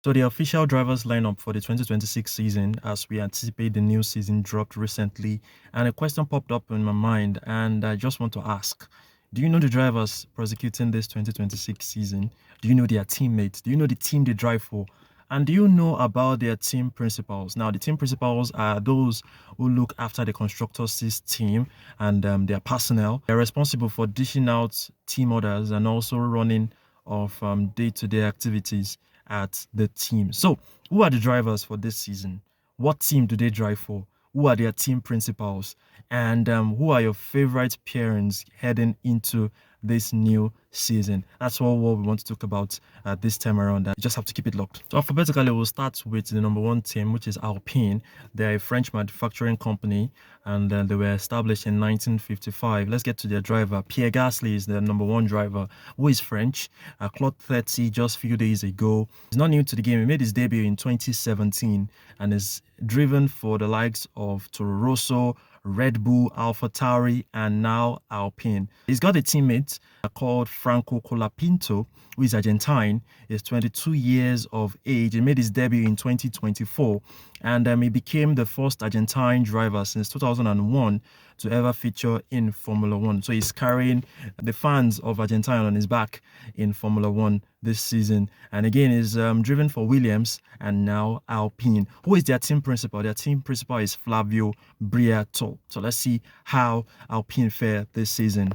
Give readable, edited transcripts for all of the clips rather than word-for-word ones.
So the official drivers lineup for the 2026 season, as we anticipate the new season, dropped recently, and a question popped up in my mind, and I just want to ask: do you know the drivers prosecuting this 2026 season? Do you know their teammates? Do you know the team they drive for? And do you know about their team principals? Now, the team principals are those who look after the constructors' team and their personnel. They're responsible for dishing out team orders and also running of day-to-day activities at the team. So, who are the drivers for this season? What team do they drive for? Who are their team principals? And who are your favorite pairings heading into this new season? That's what we want to talk about this time around. You just have to keep it locked. So, alphabetically, we'll start with the number one team, which is Alpine. They're a French manufacturing company and they were established in 1955. Let's get to their driver. Pierre Gasly is the number one driver, who is French. Clock 30 just a few days ago. He's not new to the game. He made his debut in 2017 and is driven for the likes of Toro Rosso, Red Bull, AlphaTauri, and now Alpine. He's got a teammate called Franco Colapinto, who is Argentine. He's 22 years of age. He made his debut in 2024, and he became the first Argentine driver since 2001 to ever feature in Formula One. So he's carrying the fans of Argentina on his back in Formula One this season. And again, he's driven for Williams and now Alpine. Who is their team principal? Their team principal is Flavio Briatore. So let's see how Alpine fare this season.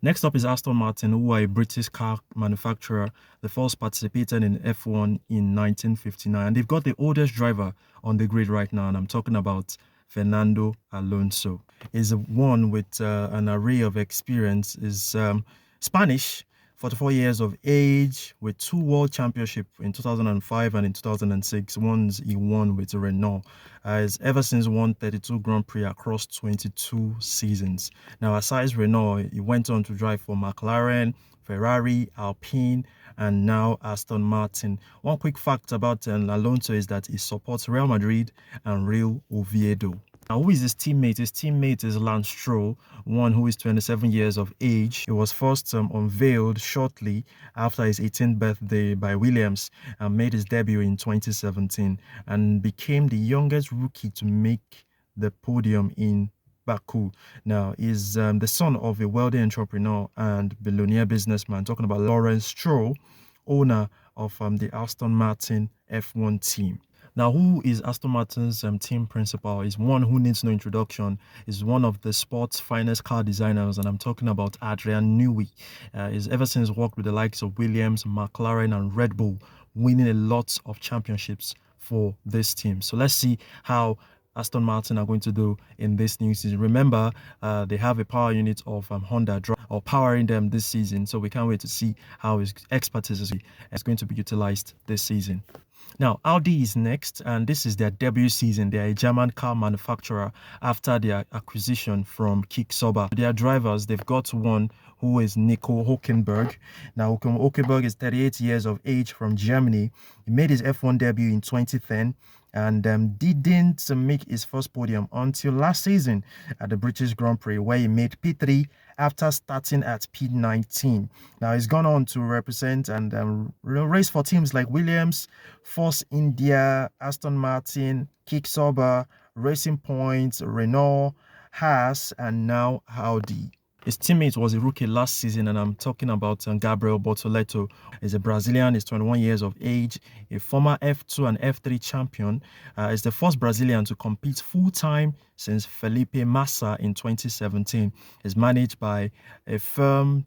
Next up is Aston Martin, who are a British car manufacturer. They first participated in F1 in 1959. And they've got the oldest driver on the grid right now, and I'm talking about Fernando Alonso. Is one with an array of experience. Is Spanish, 44 years of age, with two world championships in 2005 and in 2006. Ones he won with Renault. Has ever since won 32 Grand Prix across 22 seasons. Now, aside Renault, he went on to drive for McLaren, Ferrari, Alpine, and now Aston Martin. One quick fact about Alonso is that he supports Real Madrid and Real Oviedo. Now, who is his teammate? His teammate is Lance Stroll, one who is 27 years of age. He was first unveiled shortly after his 18th birthday by Williams and made his debut in 2017 and became the youngest rookie to make the podium in Baku. Now, he's the son of a wealthy entrepreneur and billionaire businessman, talking about Lawrence Stroll, owner of the Aston Martin F1 team. Now, who is Aston Martin's team principal? Is one who needs no introduction. Is one of the sport's finest car designers, and I'm talking about Adrian Newey. Is ever since worked with the likes of Williams, McLaren, and Red Bull, winning a lot of championships for this team. So let's see how Aston Martin are going to do in this new season. Remember, they have a power unit of Honda or powering them this season, so we can't wait to see how his expertise is going to be utilized this season. Now, Audi is next, and this is their debut season. They are a German car manufacturer after their acquisition from Kick-Sauber. Their drivers, they've got one who is Nico Hülkenberg. Now, Hülkenberg is 38 years of age from Germany. He made his F1 debut in 2010 and didn't make his first podium until last season at the British Grand Prix, where he made P3 after starting at P19. Now, he's gone on to represent and race for teams like Williams, Force India, Aston Martin, Kick-Sauber, Racing Point, Renault, Haas, and now Audi. His teammate was a rookie last season, and I'm talking about Gabriel Bortoleto. He's a Brazilian, he's 21 years of age, a former F2 and F3 champion. He's the first Brazilian to compete full-time since Felipe Massa in 2017. He's managed by a firm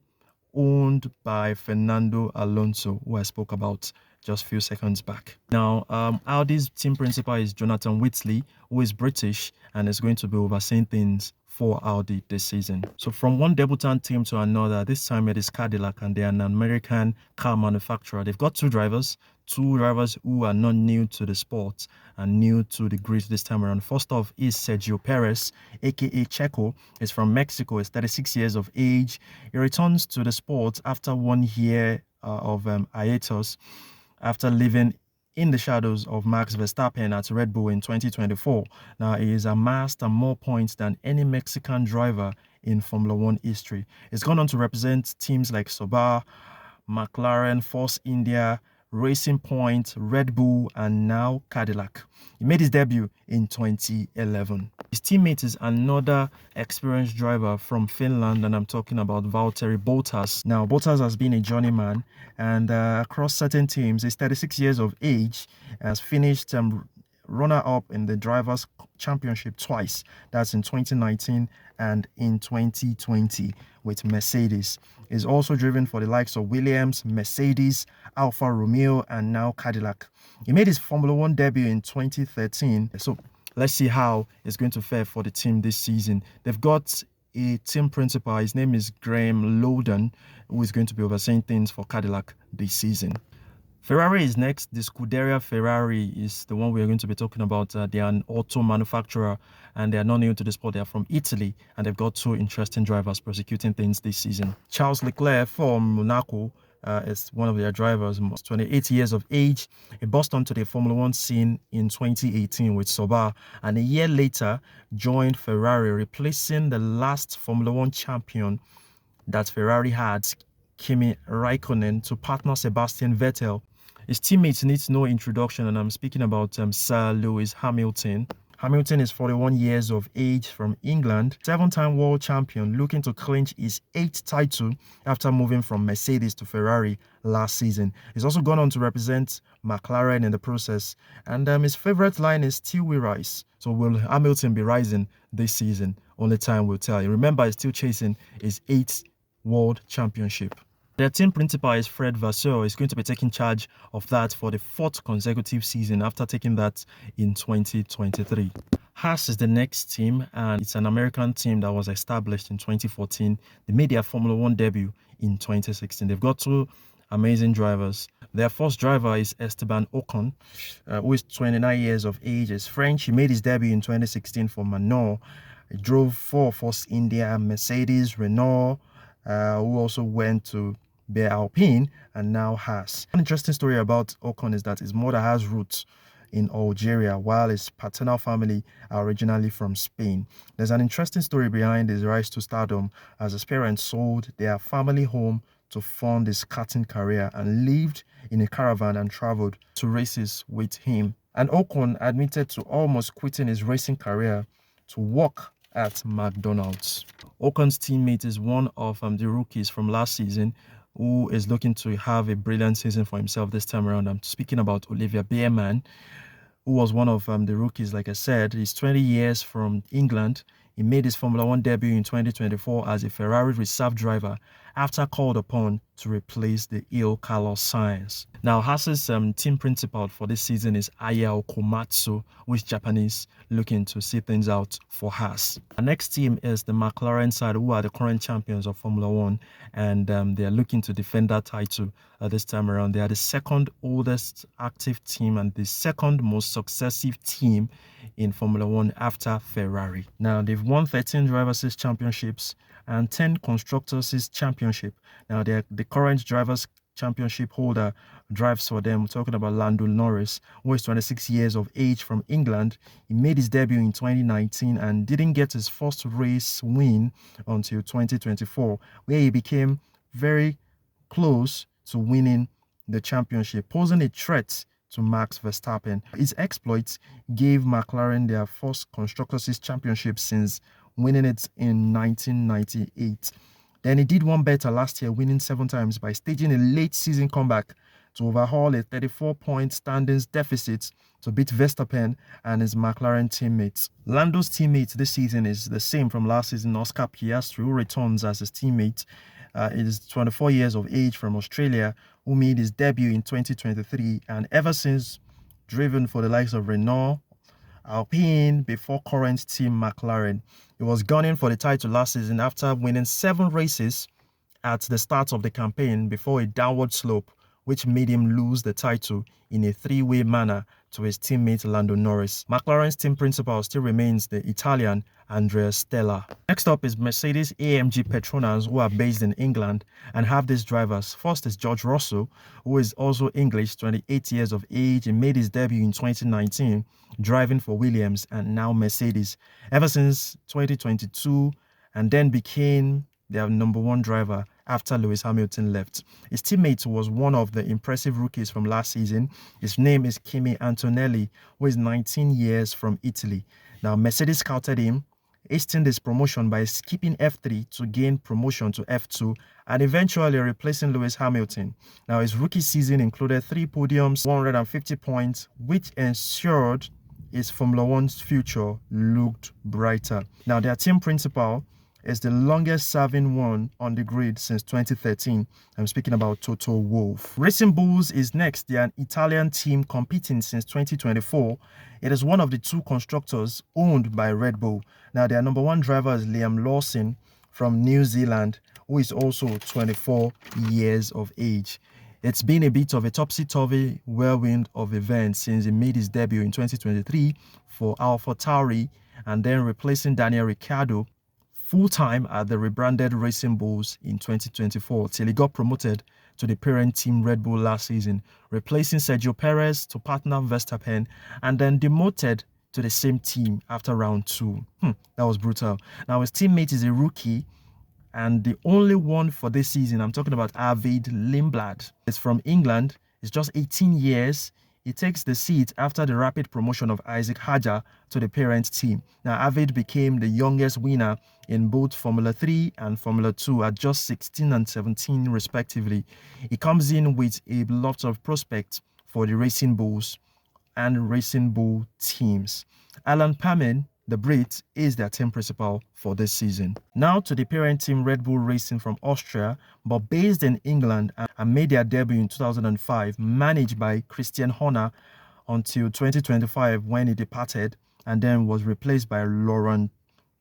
owned by Fernando Alonso, who I spoke about just a few seconds back. Now, Audi's team principal is Jonathan Whitley, who is British and is going to be overseeing things for Audi this season. So from one debutant team to another, this time it is Cadillac, and they are an American car manufacturer. They've got two drivers who are not new to the sport and new to the grid this time around. First off is Sergio Perez, aka Checo. He's from Mexico. He's 36 years of age. He returns to the sport after 1 year of hiatus after living in the shadows of Max Verstappen at Red Bull in 2024. Now, he has amassed more points than any Mexican driver in Formula One history. He's gone on to represent teams like Sauber, McLaren, Force India, Racing Point, Red Bull, and now Cadillac. He made his debut in 2011. His teammate is another experienced driver from Finland, and I'm talking about Valtteri Bottas. Now, Bottas has been a journeyman, and across certain teams, he's 36 years of age, has finished runner-up in the Drivers' Championship twice. That's in 2019 and in 2020 with Mercedes. He's also driven for the likes of Williams, Mercedes, Alfa Romeo, and now Cadillac. He made his Formula One debut in 2013. So let's see how it's going to fare for the team this season. They've got a team principal. His name is Graham Loudon, who is going to be overseeing things for Cadillac this season. Ferrari is next. The Scuderia Ferrari is the one we're going to be talking about. They are an auto manufacturer and they are not new to the sport. They are from Italy and they've got two interesting drivers prosecuting things this season. Charles Leclerc from Monaco is one of their drivers, 28 years of age. He burst onto the Formula One scene in 2018 with Sauber and a year later joined Ferrari, replacing the last Formula One champion that Ferrari had, Kimi Raikkonen, to partner Sebastian Vettel. His teammates need no introduction, and I'm speaking about Sir Lewis Hamilton. Hamilton is 41 years of age from England, seven-time world champion looking to clinch his 8th title after moving from Mercedes to Ferrari last season. He's also gone on to represent McLaren in the process, and his favorite line is "Still we rise." So will Hamilton be rising this season? Only time will tell. Remember, he's still chasing his 8th world championship. Their team principal is Fred Vasseur. He's going to be taking charge of that for the 4th consecutive season after taking that in 2023. Haas is the next team, and it's an American team that was established in 2014. They made their Formula One debut in 2016. They've got two amazing drivers. Their first driver is Esteban Ocon, who is 29 years of age. He's French. He made his debut in 2016 for Manor. He drove for Force India, Mercedes, Renault, who also went to Bear Alpine and now Haas. One interesting story about Ocon is that his mother has roots in Algeria, while his paternal family are originally from Spain. There's an interesting story behind his rise to stardom, as his parents sold their family home to fund his karting career and lived in a caravan and traveled to races with him. And Ocon admitted to almost quitting his racing career to work at McDonald's. Ocon's teammate is one of the rookies from last season who is looking to have a brilliant season for himself this time around. I'm speaking about Olivier Beerman, who was one of the rookies. Like I said, he's 20 years from England. He made his Formula One debut in 2024 as a Ferrari reserve driver after called upon to replace the ill Carlos Sainz. Now, Haas's team principal for this season is Aya Komatsu, who is Japanese, looking to see things out for Haas. Our next team is the McLaren side, who are the current champions of Formula One, and they are looking to defend that title this time around. They are the second oldest active team and the second most successive team in Formula One after Ferrari. Now, they've won 13 Drivers' Championships and 10 Constructors' Championship. Now, they're the current Drivers' Championship holder drives for them. We're talking about Lando Norris, who is 26 years of age from England. He made his debut in 2019 and didn't get his first race win until 2024, where he became very close to winning the championship, posing a threat to Max Verstappen. His exploits gave McLaren their first Constructors' Championship since winning it in 1998. Then he did one better last year, winning 7 times by staging a late season comeback to overhaul a 34-point standings deficit to beat Verstappen and his McLaren teammates. Lando's teammate this season is the same from last season, Oscar Piastri, who returns as his teammate. He is 24 years of age from Australia, who made his debut in 2023 and ever since driven for the likes of Renault, Alpine, before current team McLaren. He was gunning for the title last season after winning 7 races at the start of the campaign before a downward slope, which made him lose the title in a 3-way manner to his teammate Lando Norris. McLaren's team principal still remains the Italian Andrea Stella. Next up is Mercedes-AMG Petronas, who are based in England and have these drivers. First is George Russell, who is also English, 28 years of age, and made his debut in 2019, driving for Williams and now Mercedes ever since 2022, and then became their number 1 driver after Lewis Hamilton left. His teammate was one of the impressive rookies from last season. His name is Kimi Antonelli, who is 19 years from Italy. Now, Mercedes scouted him, hastened his promotion by skipping F3 to gain promotion to F2 and eventually replacing Lewis Hamilton. Now, his rookie season included 3 podiums, 150 points, which ensured his Formula One's future looked brighter. Now, their team principal is the longest serving one on the grid since 2013. I'm speaking about Toto Wolff. Racing Bulls is next. They are an Italian team competing since 2024. It is one of the 2 constructors owned by Red Bull. Now, their number 1 driver is Liam Lawson from New Zealand, who is also 24 years of age. It's been a bit of a topsy-turvy whirlwind of events since he made his debut in 2023 for AlphaTauri and then replacing Daniel Ricciardo full-time at the rebranded Racing Bulls in 2024 till he got promoted to the parent team Red Bull last season, replacing Sergio Perez to partner Verstappen and then demoted to the same team after round 2. That was brutal. Now, his teammate is a rookie and the only one for this season. I'm talking about Arvid Lindblad. It's from England. He's just 18 years. He takes the seat after the rapid promotion of Isaac Hadjar to the parent team. Now, Arvid became the youngest winner in both Formula 3 and Formula 2 at just 16 and 17 respectively. He comes in with a lot of prospects for the Racing Bulls and Racing Bull teams. Alan Pamin, the Brit, is their team principal for this season. Now to the parent team Red Bull Racing from Austria, but based in England and made their debut in 2005, managed by Christian Horner until 2025 when he departed and then was replaced by Laurent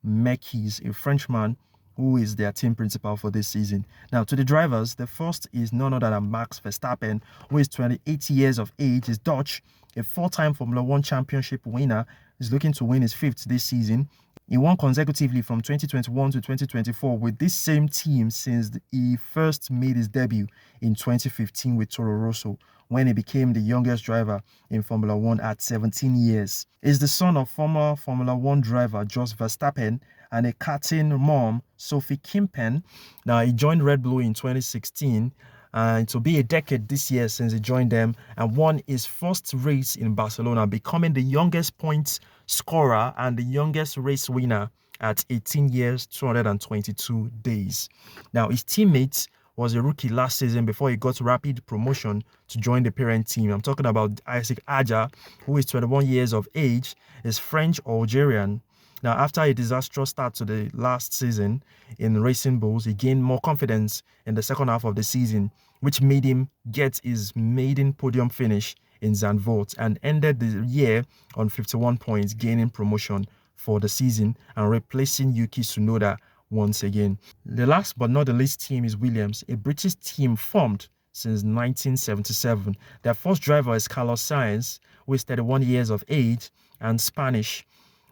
Mekies, a Frenchman who is their team principal for this season. Now to the drivers, the first is none other than Max Verstappen, who is 28 years of age, is Dutch, a 4-time Formula 1 championship winner, is looking to win his 5th this season. He won consecutively from 2021 to 2024 with this same team since he first made his debut in 2015 with Toro Rosso, when he became the youngest driver in Formula 1 at 17 years. He's the son of former Formula 1 driver Jos Verstappen and a karting mom, Sophie Kimpen. Now, he joined Red Bull in 2016, and it will be a decade this year since he joined them and won his first race in Barcelona, becoming the youngest points scorer and the youngest race winner at 18 years, 222 days. Now, his teammate was a rookie last season before he got rapid promotion to join the parent team. I'm talking about Isaac Hadjar, who is 21 years of age, is French-Algerian. Now, after a disastrous start to the last season in Racing Bulls, he gained more confidence in the second half of the season, which made him get his maiden podium finish in Zandvoort and ended the year on 51 points, gaining promotion for the season and replacing Yuki Tsunoda once again. The last but not the least team is Williams, a British team formed since 1977. Their first driver is Carlos Sainz, who is 31 years of age and Spanish,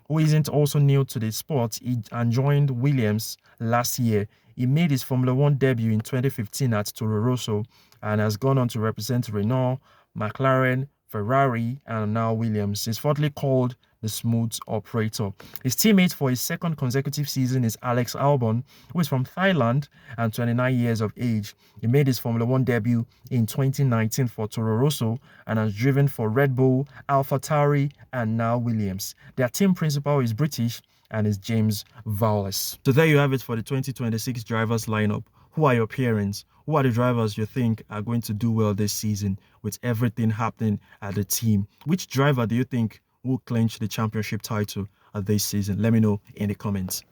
who isn't also new to the sport and joined Williams last year. He made his Formula 1 debut in 2015 at Toro Rosso and has gone on to represent Renault, McLaren, Ferrari, and now Williams. He's fourthly called the smooth operator. His teammate for his second consecutive season is Alex Albon, who is from Thailand and 29 years of age. He made his Formula 1 debut in 2019 for Toro Rosso and has driven for Red Bull, AlphaTauri, and now Williams. Their team principal is British and is James Vowles. So there you have it for the 2026 drivers lineup. Who are your pairings? Who are the drivers you think are going to do well this season with everything happening at the team? Which driver do you think will clinch the championship title this season? Let me know in the comments.